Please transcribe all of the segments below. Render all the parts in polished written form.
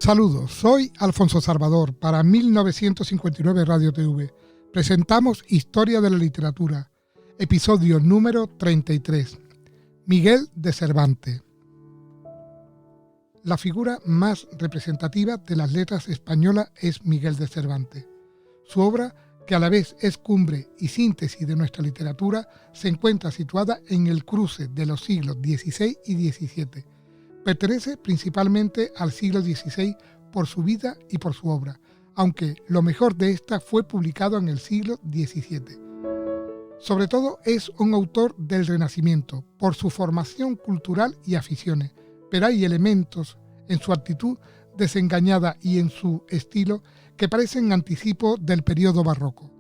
Saludos, soy Alfonso Salvador para 1959 Radio TV. Presentamos Historia de la Literatura, episodio número 33. Miguel de Cervantes. La figura más representativa de las letras españolas es Miguel de Cervantes. Su obra, que a la vez es cumbre y síntesis de nuestra literatura, se encuentra situada en el cruce de los siglos XVI y XVII. Pertenece principalmente al siglo XVI por su vida y por su obra, aunque lo mejor de esta fue publicado en el siglo XVII. Sobre todo es un autor del Renacimiento, por su formación cultural y aficiones, pero hay elementos en su actitud desengañada y en su estilo que parecen anticipo del periodo barroco.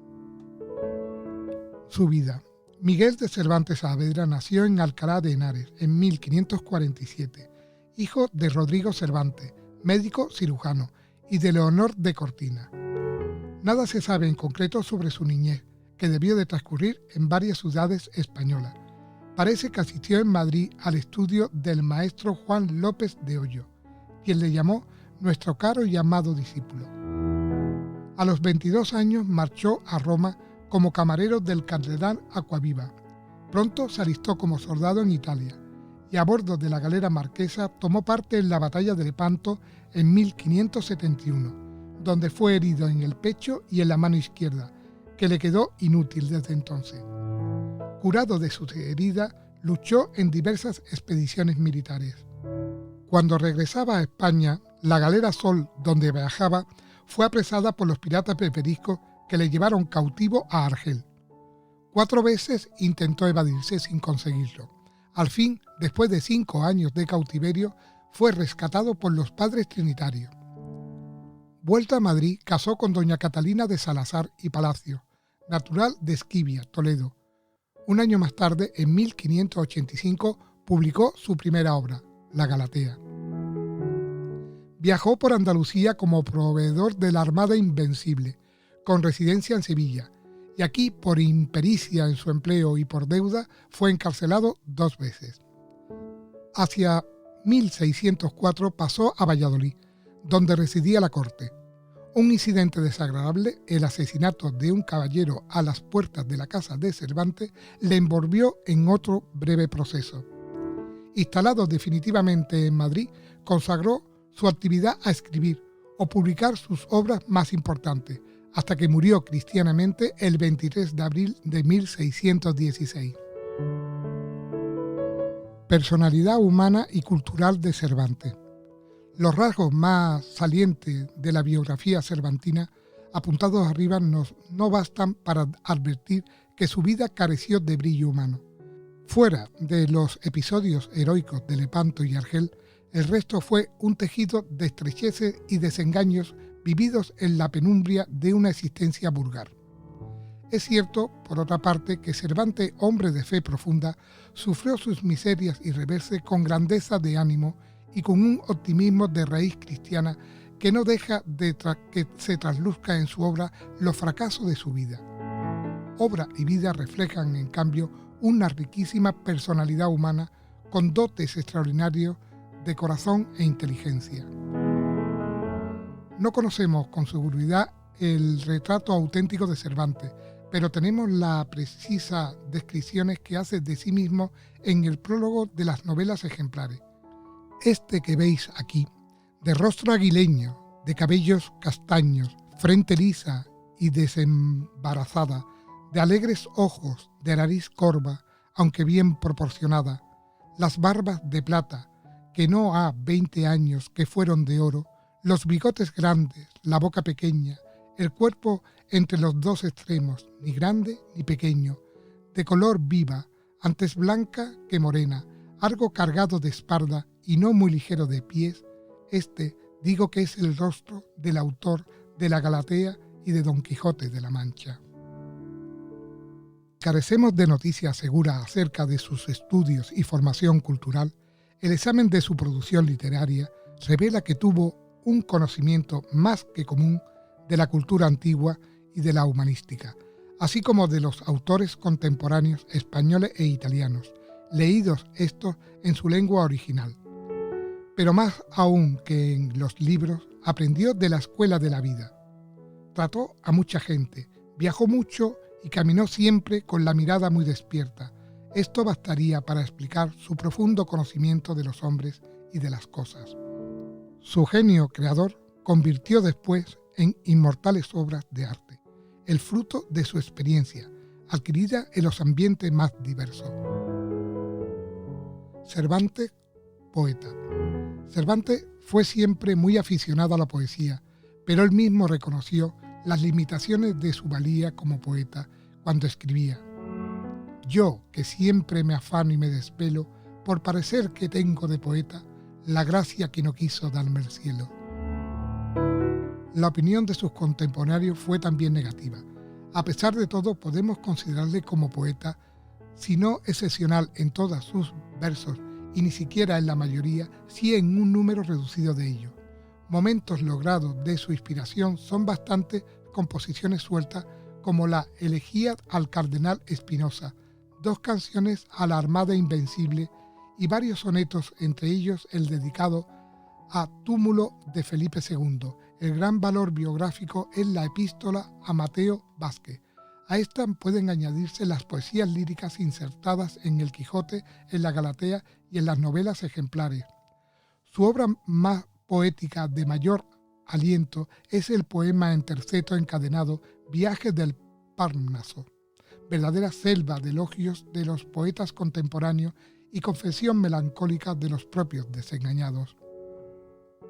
Su vida. Miguel de Cervantes Saavedra nació en Alcalá de Henares en 1547, hijo de Rodrigo Cervantes, médico cirujano, y de Leonor de Cortina. Nada se sabe en concreto sobre su niñez, que debió de transcurrir en varias ciudades españolas. Parece que asistió en Madrid al estudio del maestro Juan López de Hoyo, quien le llamó nuestro caro y amado discípulo. A los 22 años marchó a Roma como camarero del cardenal Acquaviva. Pronto se alistó como soldado en Italia y a bordo de la galera marquesa tomó parte en la batalla de Lepanto en 1571, donde fue herido en el pecho y en la mano izquierda, que le quedó inútil desde entonces. Curado de sus heridas, luchó en diversas expediciones militares. Cuando regresaba a España, la galera Sol, donde viajaba, fue apresada por los piratas berberiscos que le llevaron cautivo a Argel. 4 veces intentó evadirse sin conseguirlo. Al fin, después de 5 años de cautiverio, fue rescatado por los padres trinitarios. Vuelta a Madrid, casó con doña Catalina de Salazar y Palacio, natural de Esquivia, Toledo. Un año más tarde, en 1585, publicó su primera obra, La Galatea. Viajó por Andalucía como proveedor de la Armada Invencible, con residencia en Sevilla, y aquí, por impericia en su empleo y por deuda, fue encarcelado 2 veces. Hacia 1604 pasó a Valladolid, donde residía la corte. Un incidente desagradable, el asesinato de un caballero a las puertas de la casa de Cervantes, le envolvió en otro breve proceso. Instalado definitivamente en Madrid, consagró su actividad a escribir o publicar sus obras más importantes, hasta que murió cristianamente el 23 de abril de 1616. Personalidad humana y cultural de Cervantes. Los rasgos más salientes de la biografía cervantina, apuntados arriba, no bastan para advertir que su vida careció de brillo humano. Fuera de los episodios heroicos de Lepanto y Argel, el resto fue un tejido de estrecheces y desengaños vividos en la penumbra de una existencia vulgar. Es cierto, por otra parte, que Cervantes, hombre de fe profunda, sufrió sus miserias y reverses con grandeza de ánimo y con un optimismo de raíz cristiana que no deja de que se trasluzca en su obra los fracasos de su vida. Obra y vida reflejan, en cambio, una riquísima personalidad humana con dotes extraordinarios de corazón e inteligencia. No conocemos con seguridad el retrato auténtico de Cervantes, pero tenemos las precisas descripciones que hace de sí mismo en el prólogo de las novelas ejemplares. Este que veis aquí, de rostro aguileño, de cabellos castaños, frente lisa y desembarazada, de alegres ojos, de nariz corva, aunque bien proporcionada, las barbas de plata, que no ha 20 años que fueron de oro, los bigotes grandes, la boca pequeña, el cuerpo entre los 2 extremos, ni grande ni pequeño, de color viva, antes blanca que morena, algo cargado de espalda y no muy ligero de pies, digo que es el rostro del autor de La Galatea y de Don Quijote de la Mancha. Carecemos de noticias seguras acerca de sus estudios y formación cultural. El examen de su producción literaria revela que tuvo un conocimiento más que común de la cultura antigua y de la humanística, así como de los autores contemporáneos españoles e italianos, leídos estos en su lengua original. Pero más aún que en los libros, aprendió de la escuela de la vida. Trató a mucha gente, viajó mucho y caminó siempre con la mirada muy despierta. Esto bastaría para explicar su profundo conocimiento de los hombres y de las cosas. Su genio creador convirtió después en inmortales obras de arte, el fruto de su experiencia, adquirida en los ambientes más diversos. Cervantes, poeta. Cervantes fue siempre muy aficionado a la poesía, pero él mismo reconoció las limitaciones de su valía como poeta cuando escribía: yo, que siempre me afano y me desvelo por parecer que tengo de poeta la gracia que no quiso darme el cielo. La opinión de sus contemporáneos fue también negativa. A pesar de todo, podemos considerarle como poeta, si no excepcional en todos sus versos y ni siquiera en la mayoría, sí en un número reducido de ellos. Momentos logrados de su inspiración son bastantes composiciones sueltas, como la Elegía al Cardenal Espinosa, 2 canciones a la Armada Invencible y varios sonetos, entre ellos el dedicado a Túmulo de Felipe II. El gran valor biográfico es la epístola a Mateo Vázquez. A esta pueden añadirse las poesías líricas insertadas en El Quijote, en la Galatea y en las novelas ejemplares. Su obra más poética de mayor aliento es el poema en terceto encadenado Viajes del Parnaso, verdadera selva de elogios de los poetas contemporáneos y confesión melancólica de los propios desengañados.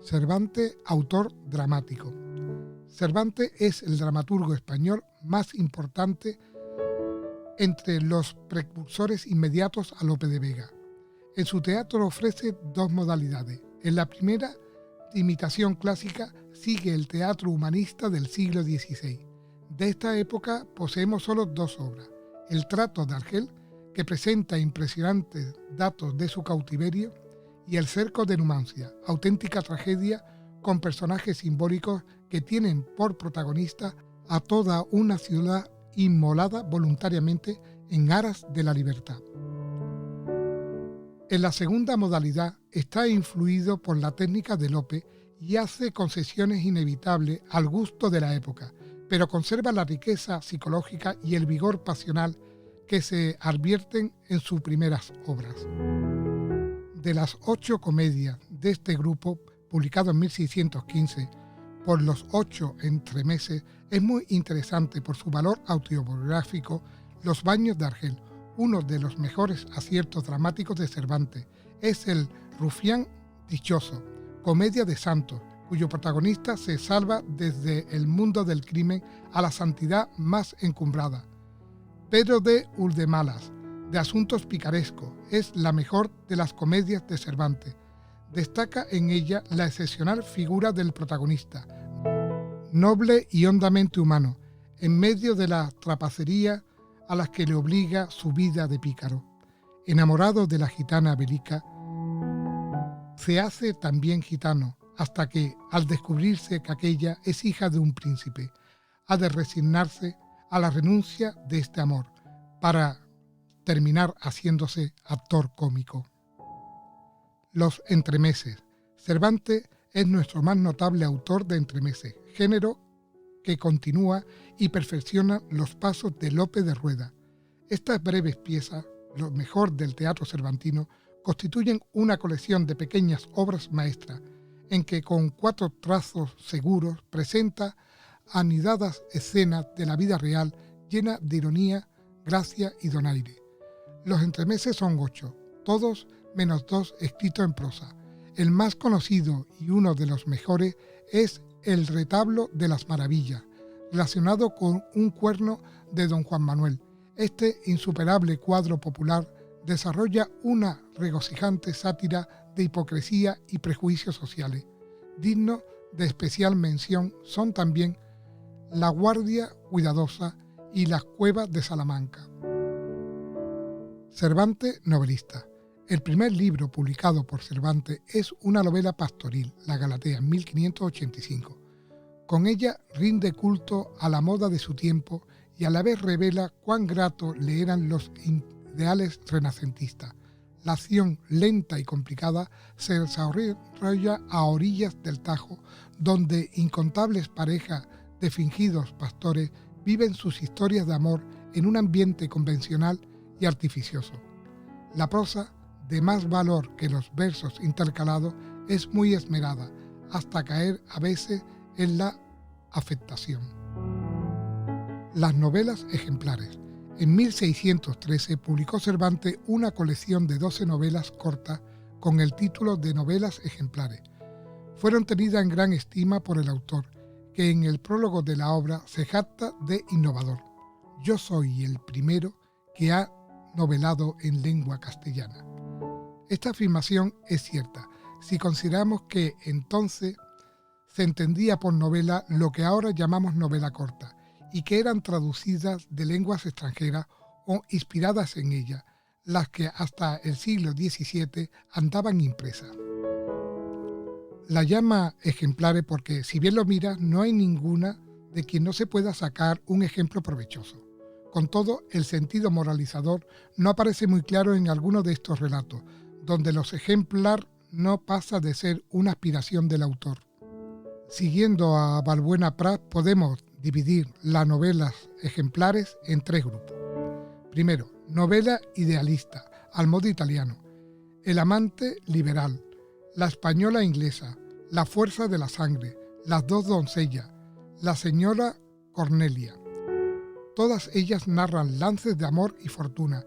Cervantes, autor dramático. Cervantes es el dramaturgo español más importante entre los precursores inmediatos a Lope de Vega. En su teatro ofrece 2 modalidades. En la primera, de imitación clásica, sigue el teatro humanista del siglo XVI. De esta época poseemos solo 2 obras: El Trato de Argel, que presenta impresionantes datos de su cautiverio, y El Cerco de Numancia, auténtica tragedia con personajes simbólicos que tienen por protagonista a toda una ciudad inmolada voluntariamente en aras de la libertad. En la segunda modalidad está influido por la técnica de Lope y hace concesiones inevitables al gusto de la época, pero conserva la riqueza psicológica y el vigor pasional que se advierten en sus primeras obras. De las 8 comedias de este grupo, publicado en 1615 por los 8 entremeses, es muy interesante por su valor autobiográfico Los baños de Argel, uno de los mejores aciertos dramáticos de Cervantes. Es el Rufián dichoso, comedia de santos, cuyo protagonista se salva desde el mundo del crimen a la santidad más encumbrada. Pedro de Uldemalas, de asuntos picarescos, es la mejor de las comedias de Cervantes. Destaca en ella la excepcional figura del protagonista, noble y hondamente humano, en medio de la trapacería a las que le obliga su vida de pícaro. Enamorado de la gitana Belica, se hace también gitano, hasta que, al descubrirse que aquella es hija de un príncipe, ha de resignarse a la renuncia de este amor, para terminar haciéndose actor cómico. Los entremeses. Cervantes es nuestro más notable autor de entremeses, género que continúa y perfecciona los pasos de Lope de Rueda. Estas breves piezas, lo mejor del teatro cervantino, constituyen una colección de pequeñas obras maestras, en que con 4 trazos seguros presenta anidadas escenas de la vida real llena de ironía, gracia y donaire. Los entremeses son 8, todos menos 2 escritos en prosa. El más conocido y uno de los mejores es El retablo de las maravillas, relacionado con un cuerno de don Juan Manuel. Este insuperable cuadro popular desarrolla una regocijante sátira de hipocresía y prejuicios sociales. Dignos de especial mención son también La guardia cuidadosa y Las cuevas de Salamanca. Cervantes, novelista. El primer libro publicado por Cervantes es una novela pastoril, La Galatea, en 1585. Con ella rinde culto a la moda de su tiempo y a la vez revela cuán grato le eran los ideales renacentistas. La acción, lenta y complicada, se desarrolla a orillas del Tajo, donde incontables parejas de fingidos pastores viven sus historias de amor en un ambiente convencional y artificioso. La prosa, de más valor que los versos intercalados, es muy esmerada, hasta caer a veces en la afectación. Las novelas ejemplares. En 1613 publicó Cervantes una colección de 12 novelas cortas con el título de Novelas Ejemplares. Fueron tenidas en gran estima por el autor, que en el prólogo de la obra se jacta de innovador. Yo soy el primero que ha novelado en lengua castellana. Esta afirmación es cierta, si consideramos que entonces se entendía por novela lo que ahora llamamos novela corta, y que eran traducidas de lenguas extranjeras o inspiradas en ellas, las que hasta el siglo XVII andaban impresas. La llama ejemplares porque, si bien lo miras, no hay ninguna de quien no se pueda sacar un ejemplo provechoso. Con todo, el sentido moralizador no aparece muy claro en algunos de estos relatos, donde los ejemplar no pasa de ser una aspiración del autor. Siguiendo a Balbuena Prat, podemos dividir las novelas ejemplares en 3 grupos. Primero, novela idealista, al modo italiano, El amante liberal, La española inglesa, La fuerza de la sangre, Las dos doncellas, La señora Cornelia. Todas ellas narran lances de amor y fortuna,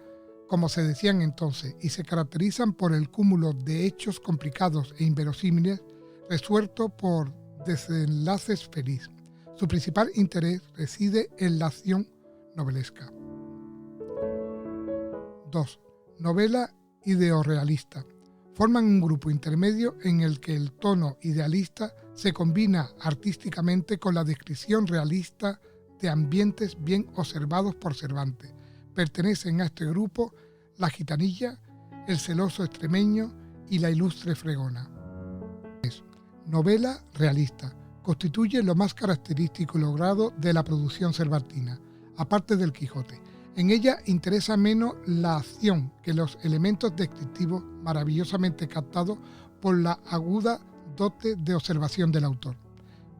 como se decían entonces, y se caracterizan por el cúmulo de hechos complicados e inverosímiles, resueltos por desenlaces felices. Su principal interés reside en la acción novelesca. 2. Novela ideorrealista. Forman un grupo intermedio en el que el tono idealista se combina artísticamente con la descripción realista de ambientes bien observados por Cervantes. Pertenecen a este grupo La gitanilla, El celoso extremeño y La ilustre fregona. Novela realista. Constituye lo más característico y logrado de la producción cervantina, aparte del Quijote. En ella interesa menos la acción que los elementos descriptivos maravillosamente captados por la aguda dote de observación del autor.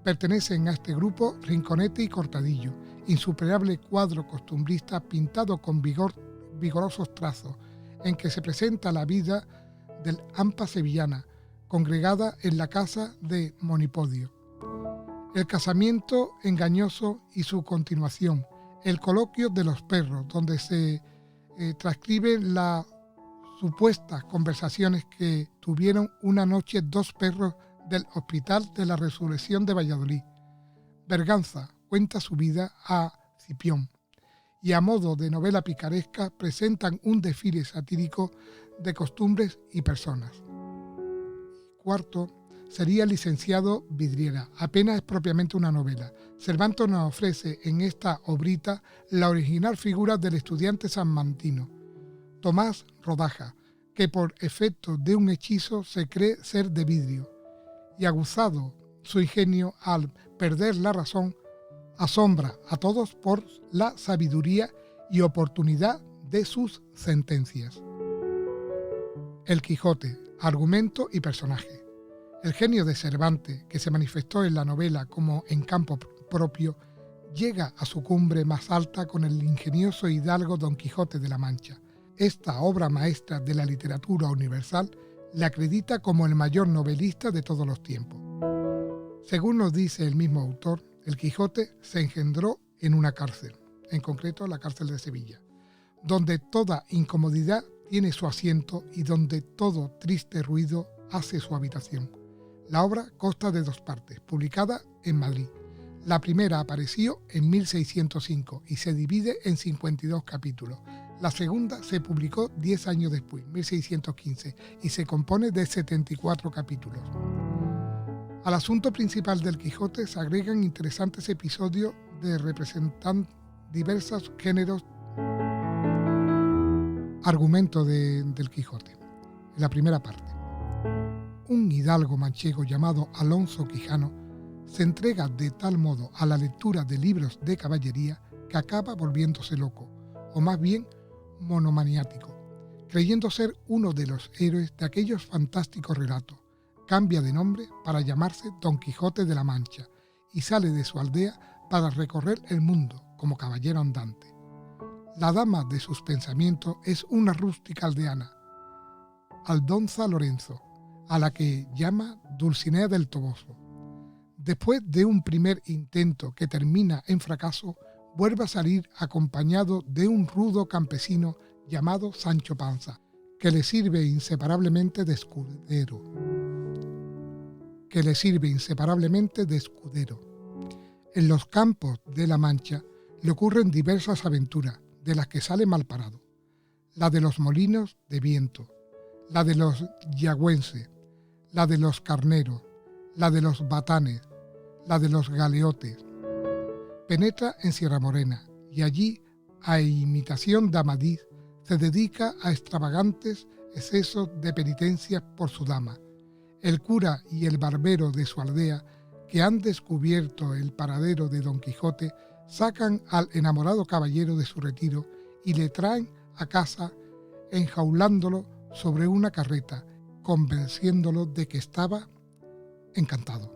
Pertenecen a este grupo Rinconete y Cortadillo, insuperable cuadro costumbrista pintado con vigorosos trazos, en que se presenta la vida del AMPA sevillana, congregada en la casa de Monipodio. El casamiento engañoso y su continuación, el coloquio de los perros, donde se transcriben las supuestas conversaciones que tuvieron una noche 2 perros del Hospital de la Resurrección de Valladolid. Berganza cuenta su vida a Cipión, y a modo de novela picaresca presentan un desfile satírico de costumbres y personas. Cuarto, sería Licenciado Vidriera. Apenas es propiamente una novela. Cervantes nos ofrece en esta obrita la original figura del estudiante salmantino, Tomás Rodaja, que por efecto de un hechizo se cree ser de vidrio, y aguzado su ingenio al perder la razón, asombra a todos por la sabiduría y oportunidad de sus sentencias. El Quijote, argumento y personaje. El genio de Cervantes, que se manifestó en la novela como en campo propio, llega a su cumbre más alta con el ingenioso hidalgo Don Quijote de la Mancha. Esta obra maestra de la literatura universal le acredita como el mayor novelista de todos los tiempos. Según nos dice el mismo autor, el Quijote se engendró en una cárcel, en concreto la cárcel de Sevilla, donde toda incomodidad tiene su asiento y donde todo triste ruido hace su habitación. La obra consta de 2 partes, publicada en Madrid. La primera apareció en 1605 y se divide en 52 capítulos. La segunda se publicó 10 años después, 1615, y se compone de 74 capítulos. Al asunto principal del Quijote se agregan interesantes episodios de representan diversos géneros. Argumento del Quijote. En la primera parte. Un hidalgo manchego llamado Alonso Quijano se entrega de tal modo a la lectura de libros de caballería que acaba volviéndose loco, o más bien monomaniático. creyendo ser uno de los héroes de aquellos fantásticos relatos. Cambia de nombre para llamarse Don Quijote de la Mancha y sale de su aldea para recorrer el mundo como caballero andante. La dama de sus pensamientos es una rústica aldeana, Aldonza Lorenzo, a la que llama Dulcinea del Toboso. Después de un primer intento que termina en fracaso, vuelve a salir acompañado de un rudo campesino llamado Sancho Panza, que le sirve inseparablemente de escudero. En los campos de La Mancha le ocurren diversas aventuras, de las que sale mal parado. La de los molinos de viento, la de los yagüenses, la de los carneros, la de los batanes, la de los galeotes. Penetra en Sierra Morena y allí, a imitación de Amadís, se dedica a extravagantes excesos de penitencia por su dama. El cura y el barbero de su aldea, que han descubierto el paradero de Don Quijote, sacan al enamorado caballero de su retiro y le traen a casa enjaulándolo sobre una carreta, convenciéndolo de que estaba encantado.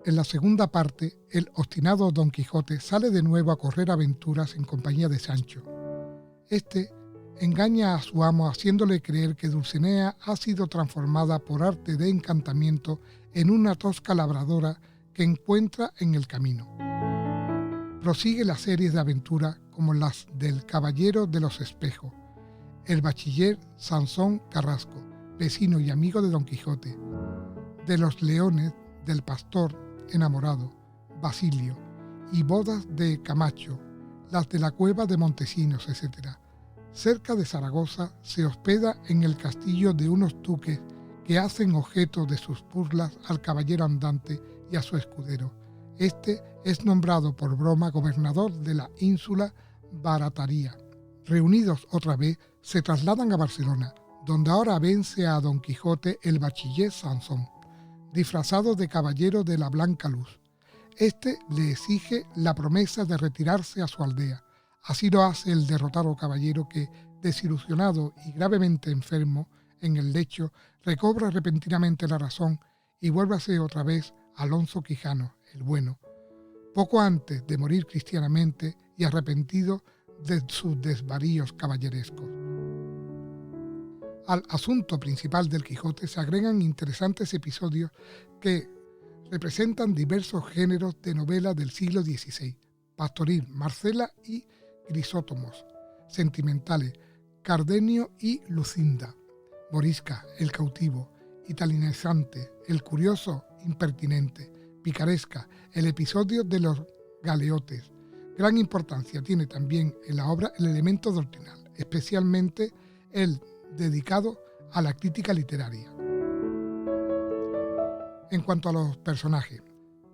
En la segunda parte, el obstinado Don Quijote sale de nuevo a correr aventuras en compañía de Sancho. Este engaña a su amo haciéndole creer que Dulcinea ha sido transformada por arte de encantamiento en una tosca labradora que encuentra en el camino. Prosigue las series de aventuras como las del Caballero de los Espejos, el bachiller Sansón Carrasco, vecino y amigo de Don Quijote, de los leones, del pastor enamorado, Basilio, y bodas de Camacho, las de la cueva de Montesinos, etc. Cerca de Zaragoza se hospeda en el castillo de unos duques que hacen objeto de sus burlas al caballero andante y a su escudero. Este es nombrado por broma gobernador de la ínsula Barataria. Reunidos otra vez, se trasladan a Barcelona, donde ahora vence a Don Quijote el bachiller Sansón, disfrazado de caballero de la Blanca Luz. Este le exige la promesa de retirarse a su aldea. Así lo hace el derrotado caballero que, desilusionado y gravemente enfermo en el lecho, recobra repentinamente la razón y vuelve a ser otra vez Alonso Quijano, el bueno, poco antes de morir cristianamente y arrepentido de sus desvaríos caballerescos. Al asunto principal del Quijote se agregan interesantes episodios que representan diversos géneros de novela del siglo XVI: pastoril, Marcela y Crisótomos; sentimentales, Cardenio y Lucinda; morisca, el cautivo; italianizante, el curioso impertinente; picaresca, el episodio de los galeotes. Gran importancia tiene también en la obra el elemento doctrinal, especialmente el dedicado a la crítica literaria. En cuanto a los personajes,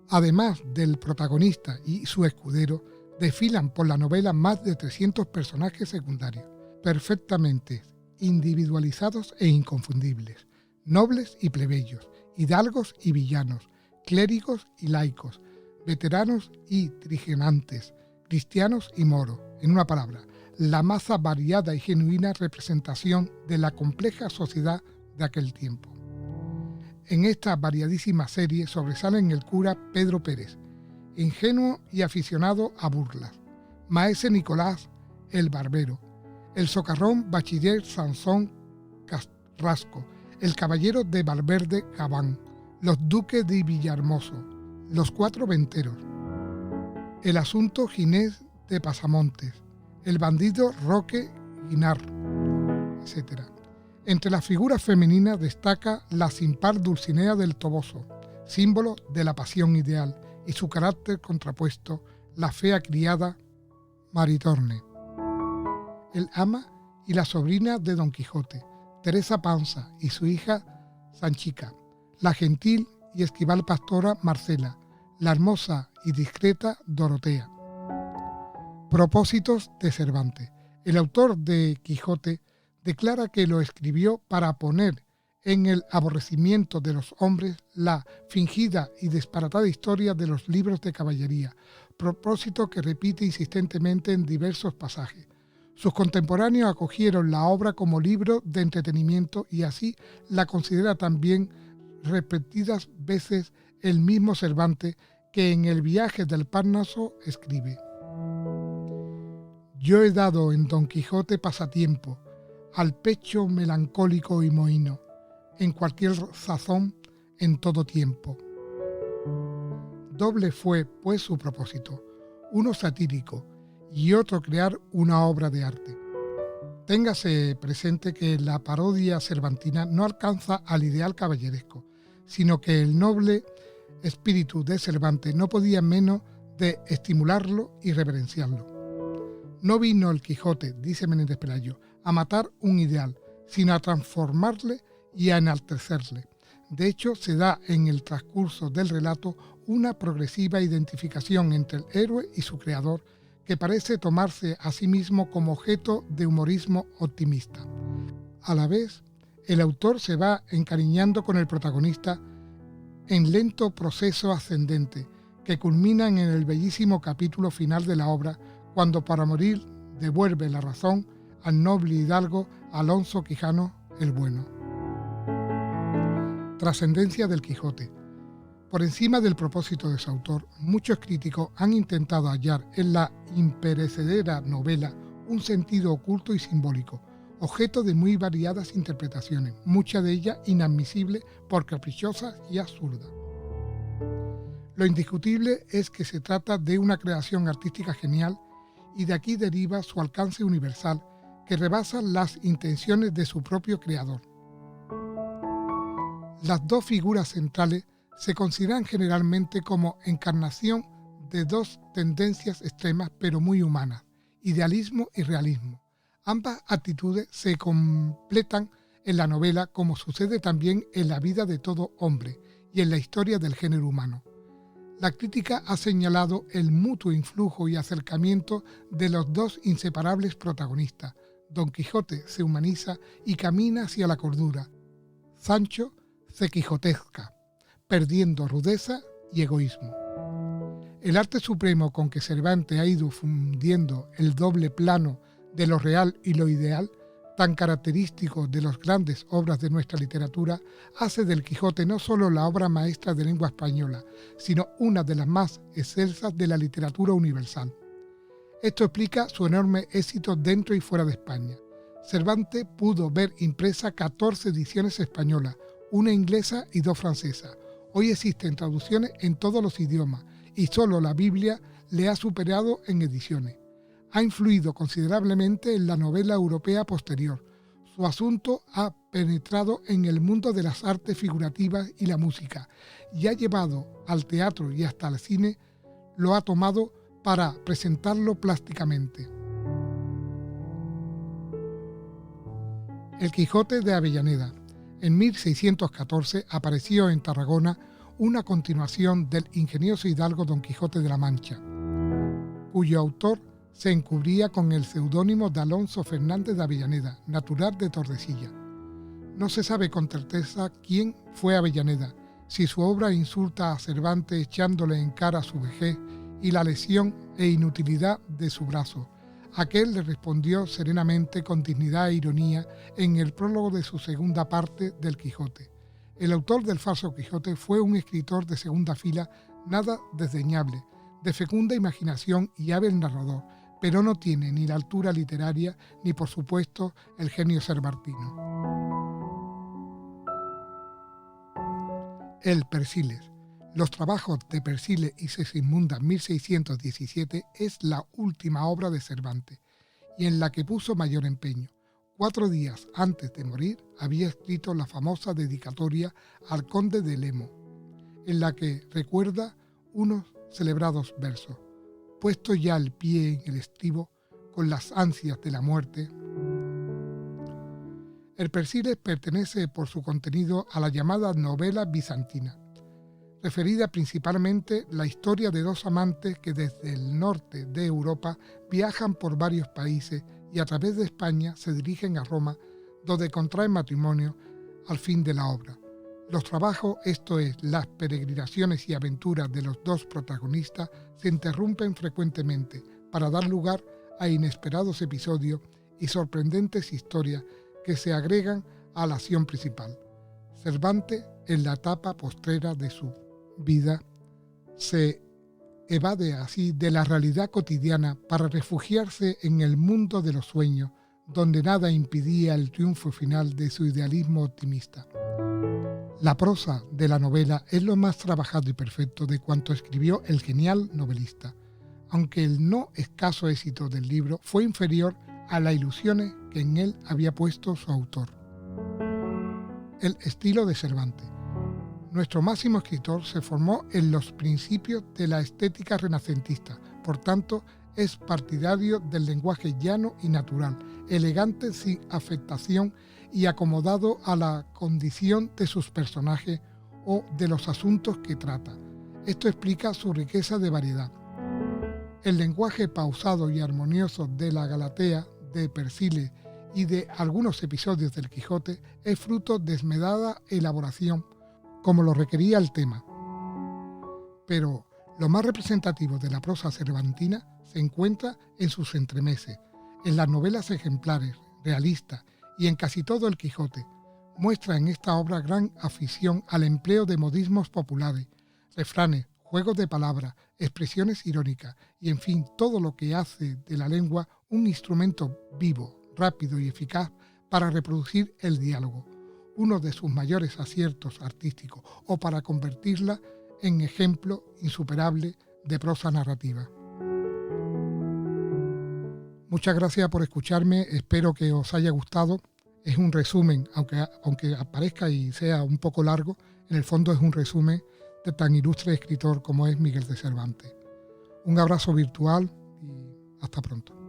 además del protagonista y su escudero, desfilan por la novela más de 300 personajes secundarios, perfectamente individualizados e inconfundibles, nobles y plebeyos, hidalgos y villanos, clérigos y laicos, veteranos y trigenantes, cristianos y moros. En una palabra, la más variada y genuina representación de la compleja sociedad de aquel tiempo. En esta variadísima serie sobresalen el cura Pedro Pérez, ingenuo y aficionado a burlas; maese Nicolás, el barbero; el socarrón bachiller Sansón Carrasco; el caballero de Valverde Gabán; los duques de Villahermoso; los cuatro venteros; el asunto Ginés de Pasamontes; el bandido Roque Guinar, etc. Entre las figuras femeninas destaca la sin par Dulcinea del Toboso, símbolo de la pasión ideal, y su carácter contrapuesto, la fea criada Maritorne; el ama y la sobrina de Don Quijote, Teresa Panza, y su hija Sanchica; la gentil y esquival pastora Marcela; la hermosa y discreta Dorotea. Propósitos de Cervantes. El autor de Quijote declara que lo escribió para poner en el aborrecimiento de los hombres la fingida y disparatada historia de los libros de caballería, propósito que repite insistentemente en diversos pasajes. Sus contemporáneos acogieron la obra como libro de entretenimiento y así la considera también repetidas veces el mismo Cervantes, que en el Viaje del Parnaso escribe: «Yo he dado en Don Quijote pasatiempo, al pecho melancólico y mohíno, en cualquier sazón, en todo tiempo». Doble fue, pues, su propósito, uno satírico y otro crear una obra de arte. Téngase presente que la parodia cervantina no alcanza al ideal caballeresco, sino que el noble espíritu de Cervantes no podía menos de estimularlo y reverenciarlo. No vino el Quijote, dice Menéndez Pelayo, a matar un ideal, sino a transformarle y a enaltecerle. De hecho, se da en el transcurso del relato una progresiva identificación entre el héroe y su creador, que parece tomarse a sí mismo como objeto de humorismo optimista. A la vez, el autor se va encariñando con el protagonista en lento proceso ascendente, que culmina en el bellísimo capítulo final de la obra, cuando para morir devuelve la razón al noble hidalgo Alonso Quijano el Bueno. Trascendencia del Quijote. Por encima del propósito de su autor, muchos críticos han intentado hallar en la imperecedera novela un sentido oculto y simbólico, objeto de muy variadas interpretaciones, muchas de ellas inadmisibles por caprichosas y absurdas. Lo indiscutible es que se trata de una creación artística genial y de aquí deriva su alcance universal, que rebasa las intenciones de su propio creador. Las dos figuras centrales se consideran generalmente como encarnación de dos tendencias extremas pero muy humanas, idealismo y realismo. Ambas actitudes se completan en la novela, como sucede también en la vida de todo hombre y en la historia del género humano. La crítica ha señalado el mutuo influjo y acercamiento de los dos inseparables protagonistas. Don Quijote se humaniza y camina hacia la cordura. Sancho se quijotesca, perdiendo rudeza y egoísmo. El arte supremo con que Cervantes ha ido fundiendo el doble plano de lo real y lo ideal, tan característico de las grandes obras de nuestra literatura, hace del Quijote no solo la obra maestra de lengua española, sino una de las más excelsas de la literatura universal. Esto explica su enorme éxito dentro y fuera de España. Cervantes pudo ver impresa 14 ediciones españolas, una inglesa y 2 francesas. Hoy existen traducciones en todos los idiomas y solo la Biblia le ha superado en ediciones. Ha influido considerablemente en la novela europea posterior. Su asunto ha penetrado en el mundo de las artes figurativas y la música y ha llevado al teatro y hasta al cine, lo ha tomado para presentarlo plásticamente. El Quijote de Avellaneda. En 1614 apareció en Tarragona una continuación del ingenioso hidalgo Don Quijote de la Mancha, cuyo autor se encubría con el seudónimo de Alonso Fernández de Avellaneda, natural de Tordesillas. No se sabe con certeza quién fue Avellaneda, si su obra insulta a Cervantes echándole en cara su vejez y la lesión e inutilidad de su brazo. Aquel le respondió serenamente con dignidad e ironía en el prólogo de su segunda parte del Quijote. El autor del falso Quijote fue un escritor de segunda fila nada desdeñable, de fecunda imaginación y hábil narrador, pero no tiene ni la altura literaria ni, por supuesto, el genio cervantino. El Persiles. Los trabajos de Persiles y Segismunda 1617 es la última obra de Cervantes y en la que puso mayor empeño. 4 días antes de morir había escrito la famosa dedicatoria al conde de Lemo, en la que recuerda unos celebrados versos: puesto ya el pie en el estribo, con las ansias de la muerte. El Persiles pertenece por su contenido a la llamada novela bizantina, referida principalmente la historia de 2 amantes que desde el norte de Europa viajan por varios países y a través de España se dirigen a Roma, donde contraen matrimonio al fin de la obra. Los trabajos, esto es, las peregrinaciones y aventuras de los 2 protagonistas, se interrumpen frecuentemente para dar lugar a inesperados episodios y sorprendentes historias que se agregan a la acción principal. Cervantes, en la etapa postrera de su vida, se evade así de la realidad cotidiana para refugiarse en el mundo de los sueños, donde nada impedía el triunfo final de su idealismo optimista. La prosa de la novela es lo más trabajado y perfecto de cuanto escribió el genial novelista, aunque el no escaso éxito del libro fue inferior a las ilusiones que en él había puesto su autor. El estilo de Cervantes. Nuestro máximo escritor se formó en los principios de la estética renacentista, por tanto es partidario del lenguaje llano y natural, elegante sin afectación y acomodado a la condición de sus personajes o de los asuntos que trata. Esto explica su riqueza de variedad. El lenguaje pausado y armonioso de la Galatea, de Persíles y de algunos episodios del Quijote es fruto de esmerada elaboración, como lo requería el tema. Pero lo más representativo de la prosa cervantina se encuentra en sus entremeses, en las novelas ejemplares, realistas y en casi todo el Quijote. Muestra en esta obra gran afición al empleo de modismos populares, refranes, juegos de palabras, expresiones irónicas y en fin todo lo que hace de la lengua un instrumento vivo, rápido y eficaz para reproducir el diálogo, uno de sus mayores aciertos artísticos, o para convertirla en ejemplo insuperable de prosa narrativa. Muchas gracias por escucharme, espero que os haya gustado. Es un resumen, aunque aparezca y sea un poco largo, en el fondo es un resumen de tan ilustre escritor como es Miguel de Cervantes. Un abrazo virtual y hasta pronto.